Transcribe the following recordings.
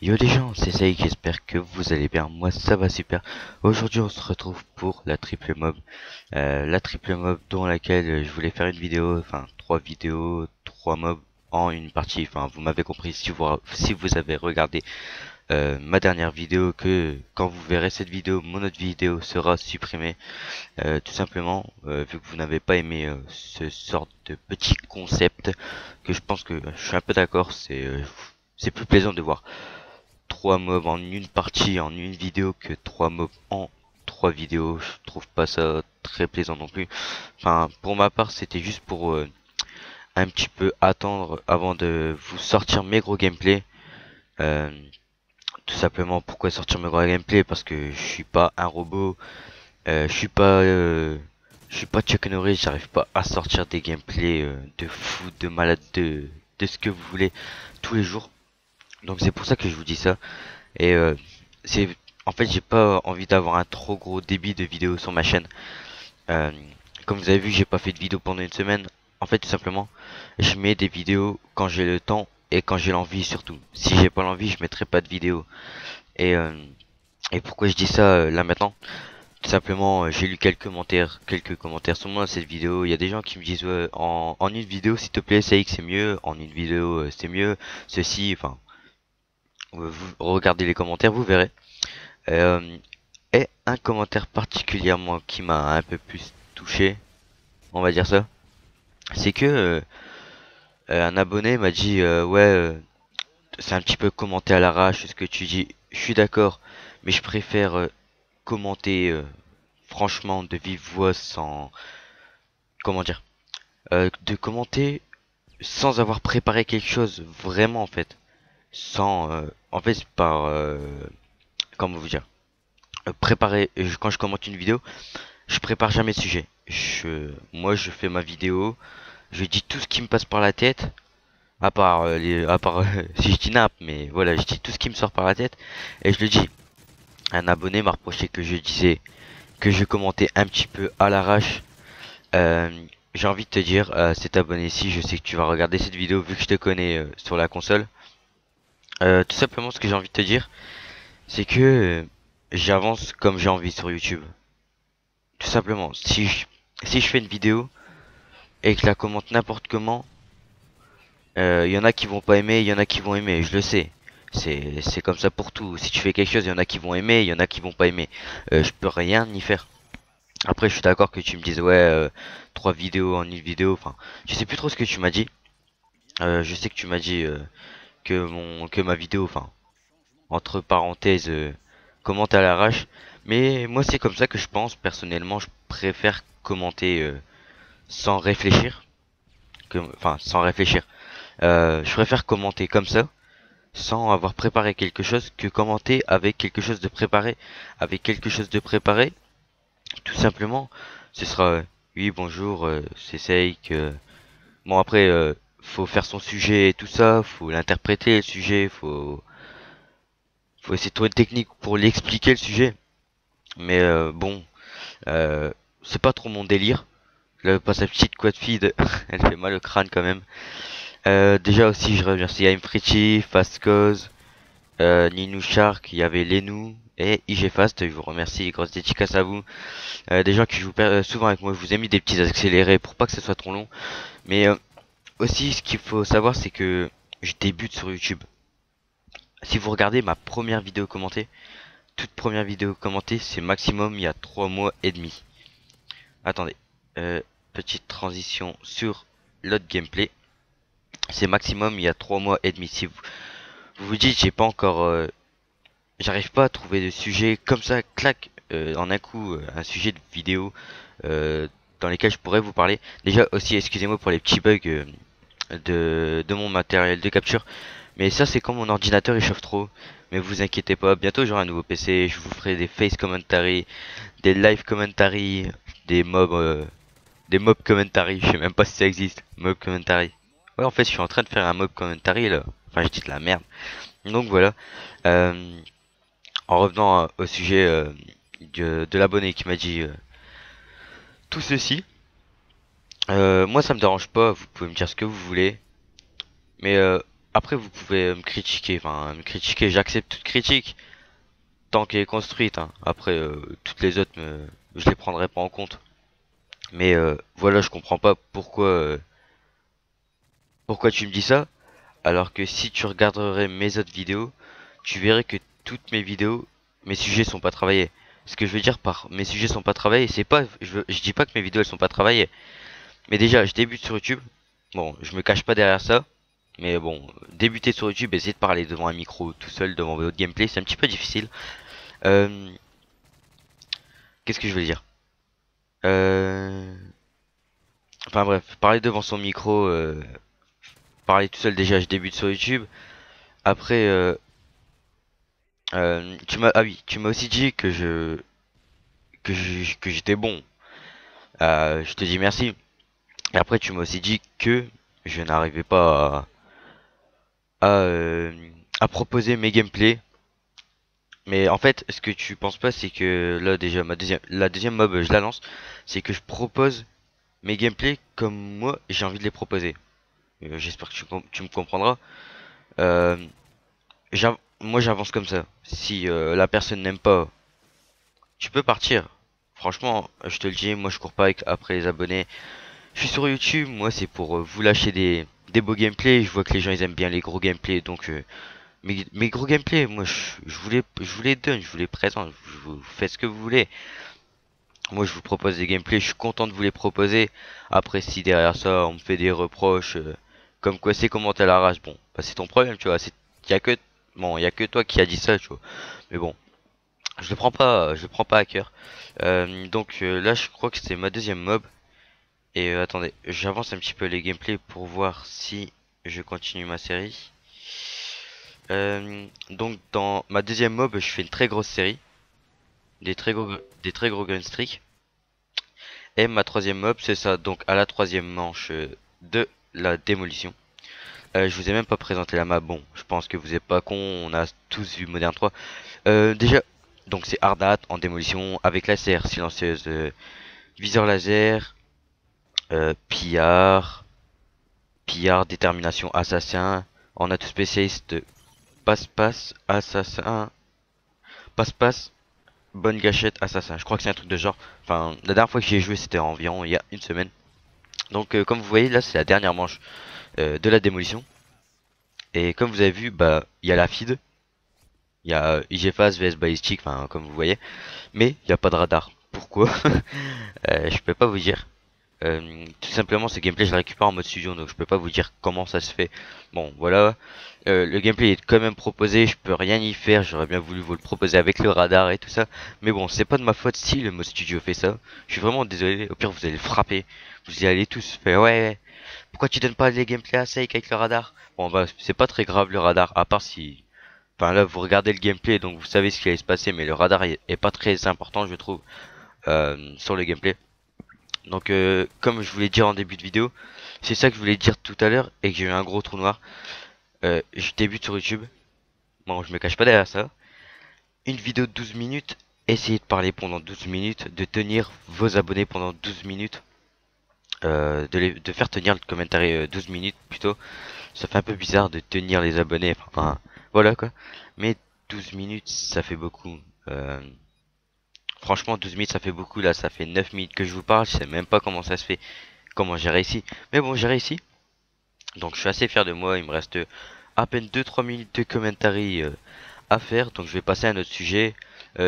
Yo les gens, c'est Saïk, j'espère que vous allez bien, moi ça va super. Aujourd'hui on se retrouve pour la triple mob. La triple mob dans laquelle je voulais faire une vidéo, enfin 3 vidéos, 3 mobs en une partie. Enfin vous m'avez compris si vous avez regardé ma dernière vidéo, que quand vous verrez cette vidéo, mon autre vidéo sera supprimée. Tout simplement, vu que vous n'avez pas aimé ce sort de petit concept, que je pense que je suis un peu d'accord, c'est plus plaisant de voir 3 mobs en une partie, en une vidéo, que 3 mobs en 3 vidéos. Je trouve pas ça très plaisant non plus. Enfin, pour ma part, c'était juste pour un petit peu attendre avant de vous sortir mes gros gameplays. Euh, Tout simplement, pourquoi sortir mes gros gameplays? Parce que je suis pas un robot, je suis pas Chuck Norris, j'arrive pas à sortir des gameplays de fou, de malade, de ce que vous voulez tous les jours. Donc c'est pour ça que je vous dis ça. Et c'est en fait j'ai pas envie d'avoir un trop gros débit de vidéos sur ma chaîne. Euh, Comme vous avez vu, j'ai pas fait de vidéo pendant une semaine. En fait, tout simplement, je mets des vidéos quand j'ai le temps et quand j'ai l'envie surtout. Si j'ai pas l'envie, je mettrai pas de vidéo. Et pourquoi je dis ça là maintenant? Tout simplement, j'ai lu quelques commentaires sur moi cette vidéo. Il y a des gens qui me disent ouais, en une vidéo s'il te plaît, CX c'est mieux. En une vidéo c'est mieux. Ceci, enfin, vous regardez les commentaires, vous verrez. Euh, et un commentaire particulièrement qui m'a un peu plus touché, on va dire ça, c'est que un abonné m'a dit ouais, c'est un petit peu commenté à l'arrache ce que tu dis. Je suis d'accord, mais je préfère commenter franchement de vive voix, sans comment dire, de commenter sans avoir préparé quelque chose vraiment, en fait, sans en fait par comment vous dire, préparer. Quand je commente une vidéo, je prépare jamais de sujet. Moi, je fais ma vidéo, je dis tout ce qui me passe par la tête, à part si je dis nappe, mais voilà, je dis tout ce qui me sort par la tête et je le dis. Un abonné m'a reproché que je disais, que je commentais un petit peu à l'arrache. Euh, j'ai envie de te dire, cet abonné-ci, je sais que tu vas regarder cette vidéo vu que je te connais sur la console. Tout simplement, ce que j'ai envie de te dire, c'est que j'avance comme j'ai envie sur YouTube. Tout simplement, si je fais une vidéo et que je la commente n'importe comment, il y en a qui vont pas aimer, il y en a qui vont aimer, je le sais. C'est comme ça pour tout. Si tu fais quelque chose, il y en a qui vont aimer, il y en a qui vont pas aimer. Je peux rien y faire. Après, je suis d'accord que tu me dises ouais, 3 vidéos en une vidéo. Enfin, je sais plus trop ce que tu m'as dit. Je sais que tu m'as dit que ma vidéo, enfin, entre parenthèses, commente à l'arrache. Mais moi, c'est comme ça que je pense. Personnellement, je préfère commenter sans réfléchir, enfin, sans réfléchir. Je préfère commenter comme ça, sans avoir préparé quelque chose, que commenter avec quelque chose de préparé. Avec quelque chose de préparé, tout simplement, ce sera oui, bonjour, c'est Seik. Bon, après, faut faire son sujet et tout ça, faut l'interpréter le sujet, faut essayer de trouver une technique pour l'expliquer le sujet. Mais bon, euh, c'est pas trop mon délire. Là, pas sa petite quad feed, elle fait mal au crâne quand même. Déjà aussi, je remercie I'm Pretty, Fast Cause, Ninou Shark, il y avait Lenou et IG Fast. Je vous remercie, grosse dédicace à vous. Des gens qui jouent souvent avec moi, je vous ai mis des petits accélérés pour pas que ce soit trop long. Mais aussi, ce qu'il faut savoir, c'est que je débute sur YouTube. Si vous regardez ma première vidéo commentée, toute première vidéo commentée, c'est maximum il y a 3 mois et demi. Attendez, euh, petite transition sur l'autre gameplay. C'est maximum il y a 3 mois et demi. Si vous vous dites, j'ai pas encore, j'arrive pas à trouver de sujet comme ça, clac, en un coup, un sujet de vidéo dans lesquels je pourrais vous parler. Déjà aussi, excusez-moi pour les petits bugs de mon matériel de capture. Mais ça, c'est quand mon ordinateur il chauffe trop. Mais vous inquiétez pas, bientôt j'aurai un nouveau PC. Je vous ferai des face commentary, des live commentary, des mob commentary. Je sais même pas si ça existe. Mob commentary. Ouais, en fait, je suis en train de faire un mob commentary là. Enfin, je dis de la merde. Donc voilà. Euh, En revenant au sujet de l'abonné qui m'a dit tout ceci. Moi, ça me dérange pas. Vous pouvez me dire ce que vous voulez. Mais après vous pouvez me critiquer, enfin me critiquer, j'accepte toute critique tant qu'elle est construite, hein. Après toutes les autres je les prendrai pas en compte. Mais voilà, je comprends pas pourquoi tu me dis ça, alors que si tu regarderais mes autres vidéos, tu verrais que toutes mes vidéos, mes sujets sont pas travaillés. Ce que je veux dire par mes sujets sont pas travaillés, c'est pas, je dis pas que mes vidéos elles sont pas travaillées. Mais déjà, je débute sur YouTube. Bon, je me cache pas derrière ça. Mais bon, débuter sur YouTube, essayer de parler devant un micro tout seul devant votre gameplay, c'est un petit peu difficile. Euh, Qu'est-ce que je veux dire? euh, Enfin bref, parler devant son micro, parler tout seul déjà, je débute sur YouTube. Après, ah oui, tu m'as aussi dit que j'étais bon. Je te dis merci. Et après, tu m'as aussi dit que je n'arrivais pas à, à proposer mes gameplays. Mais en fait, ce que tu penses pas, c'est que là déjà la deuxième mob, je la lance, c'est que je propose mes gameplays comme moi j'ai envie de les proposer. J'espère que tu me comprendras. Euh, Moi j'avance comme ça. Si la personne n'aime pas, tu peux partir. Franchement, je te le dis, moi je cours pas après les abonnés. Je suis sur YouTube, moi c'est pour vous lâcher des beaux gameplays. Je vois que les gens ils aiment bien les gros gameplays, donc mes gros gameplays, moi je vous les donne, je vous les présente, je vous faites ce que vous voulez. Moi je vous propose des gameplays, je suis content de vous les proposer. Après si derrière ça on me fait des reproches, comme quoi c'est commenter à la rage, bon, bah c'est ton problème, tu vois. Y a que y a que toi qui a dit ça, tu vois. Mais bon, je le prends pas à cœur. Là je crois que c'est ma deuxième mob. Et attendez, j'avance un petit peu les gameplays pour voir si je continue ma série. Donc dans ma deuxième mob, je fais une très grosse série, des très gros gun streak. Et ma troisième mob, c'est ça. Donc à la troisième manche de la démolition. Je vous ai même pas présenté la map. Bon, je pense que vous êtes pas con. On a tous vu Modern 3. Déjà, donc c'est hard hat en démolition avec la CR silencieuse, viseur laser, pillard, détermination, assassin. On a tout spécialiste passe-passe, assassin, passe-passe, bonne gâchette, assassin. Je crois que c'est un truc de genre. Enfin, la dernière fois que j'y ai joué, c'était environ il y a une semaine. Donc, comme vous voyez, là, c'est la dernière manche de la démolition. Et comme vous avez vu, bah, il y a la feed, il y a IGFAS vs Ballistic, enfin, comme vous voyez. Mais il n'y a pas de radar. Pourquoi? Je peux pas vous dire. Tout simplement, ce gameplay, je le récupère en mode studio, donc je peux pas vous dire comment ça se fait. Bon, voilà. Le gameplay est quand même proposé, je peux rien y faire. J'aurais bien voulu vous le proposer avec le radar et tout ça. Mais bon, c'est pas de ma faute si le mode studio fait ça. Je suis vraiment désolé. Au pire, vous allez le frapper. Vous y allez tous faire, ouais. Pourquoi tu donnes pas les gameplays à Sake avec le radar? Bon, bah, c'est pas très grave le radar, à part si. Enfin, là, vous regardez le gameplay, donc vous savez ce qui allait se passer, mais le radar est pas très important, je trouve, sur le gameplay. Donc comme je voulais dire en début de vidéo, c'est ça que je voulais dire tout à l'heure et que j'ai eu un gros trou noir. Je débute sur YouTube. Bon, je me cache pas derrière ça. Une vidéo de 12 minutes, essayez de parler pendant 12 minutes, de tenir vos abonnés pendant 12 minutes, de faire tenir le commentaire 12 minutes plutôt. Ça fait un peu bizarre de tenir les abonnés, enfin voilà quoi. Mais 12 minutes, ça fait beaucoup. Euh, Franchement, 12 minutes, ça fait beaucoup. Là, ça fait 9 minutes que je vous parle. Je sais même pas comment ça se fait, comment j'ai réussi. Mais bon, j'ai réussi. Donc, je suis assez fier de moi. Il me reste à peine 2-3 minutes de commentary à faire. Donc, je vais passer à un autre sujet.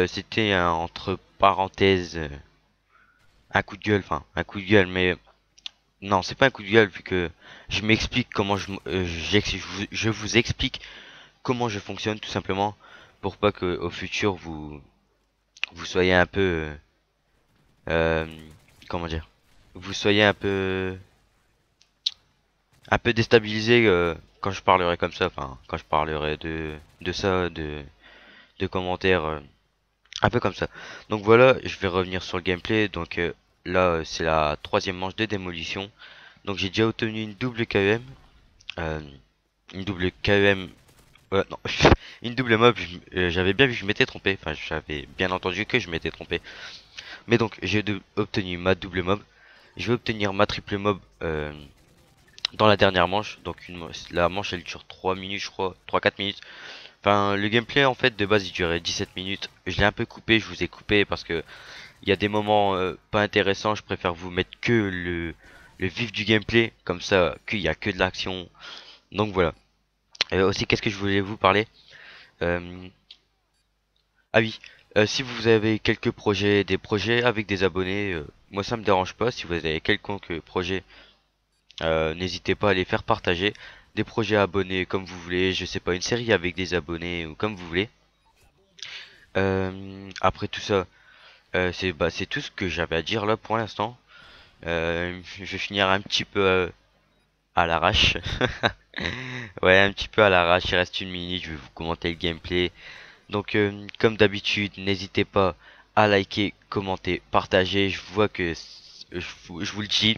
C'était entre parenthèses un coup de gueule. Enfin, un coup de gueule. Mais non, c'est pas un coup de gueule vu que je m'explique comment je vous explique comment je fonctionne tout simplement pour pas que au futur vous soyez un peu euh, comment dire, vous soyez un peu déstabilisé quand je parlerai comme ça, enfin quand je parlerai de ça, de commentaires un peu comme ça. Donc voilà, je vais revenir sur le gameplay. Donc là c'est la troisième manche de démolition. Donc j'ai déjà obtenu une double KEM, euh, une double KEM. Non, une double mob. J'avais bien vu que je m'étais trompé. Enfin, j'avais bien entendu que je m'étais trompé. Mais donc j'ai obtenu ma double mob. Je vais obtenir ma triple mob dans la dernière manche. Donc la manche elle dure 3 minutes je crois, 3 4 minutes. Enfin le gameplay en fait de base il durait 17 minutes. Je l'ai un peu coupé, je vous ai coupé parce que il y a des moments pas intéressants, je préfère vous mettre que le vif du gameplay, comme ça qu'il y a que de l'action. Donc voilà. Aussi qu'est-ce que je voulais vous parler? Euh, Ah oui, si vous avez quelques projets, des projets avec des abonnés, moi ça me dérange pas. Si vous avez quelconque projet, n'hésitez pas à les faire partager. Des projets abonnés comme vous voulez, je sais pas, une série avec des abonnés ou comme vous voulez. Après tout ça, c'est tout ce que j'avais à dire là pour l'instant. Je vais finir un petit peu à l'arrache. Ouais, un petit peu à l'arrache. Il reste une minute, je vais vous commenter le gameplay. Donc, comme d'habitude, n'hésitez pas à liker, commenter, partager. Je vois que je vous le dis,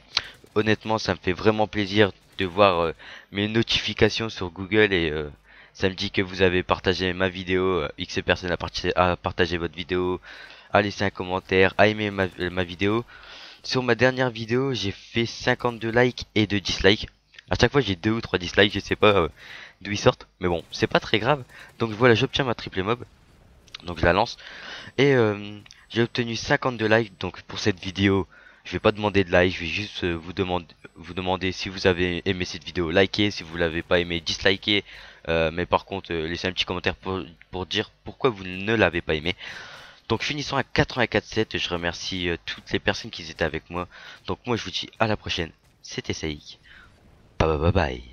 honnêtement, ça me fait vraiment plaisir de voir mes notifications sur Google et ça me dit que vous avez partagé ma vidéo. X personnes a partagé votre vidéo, a laissé un commentaire, a aimé ma vidéo. Sur ma dernière vidéo, j'ai fait 52 likes et 2 dislikes. À chaque fois, j'ai 2 ou 3 dislikes, je sais pas d'où ils sortent, mais bon, c'est pas très grave. Donc voilà, j'obtiens ma triple mob. Donc je la lance et j'ai obtenu 52 likes. Donc pour cette vidéo je vais pas demander de like, je vais juste vous demander si vous avez aimé cette vidéo, likez, si vous l'avez pas aimé, dislikez, mais par contre laissez un petit commentaire pour dire pourquoi vous ne l'avez pas aimé. Donc finissons à 84,7, je remercie toutes les personnes qui étaient avec moi. Donc moi je vous dis à la prochaine, c'était Saïk, bye bye bye bye.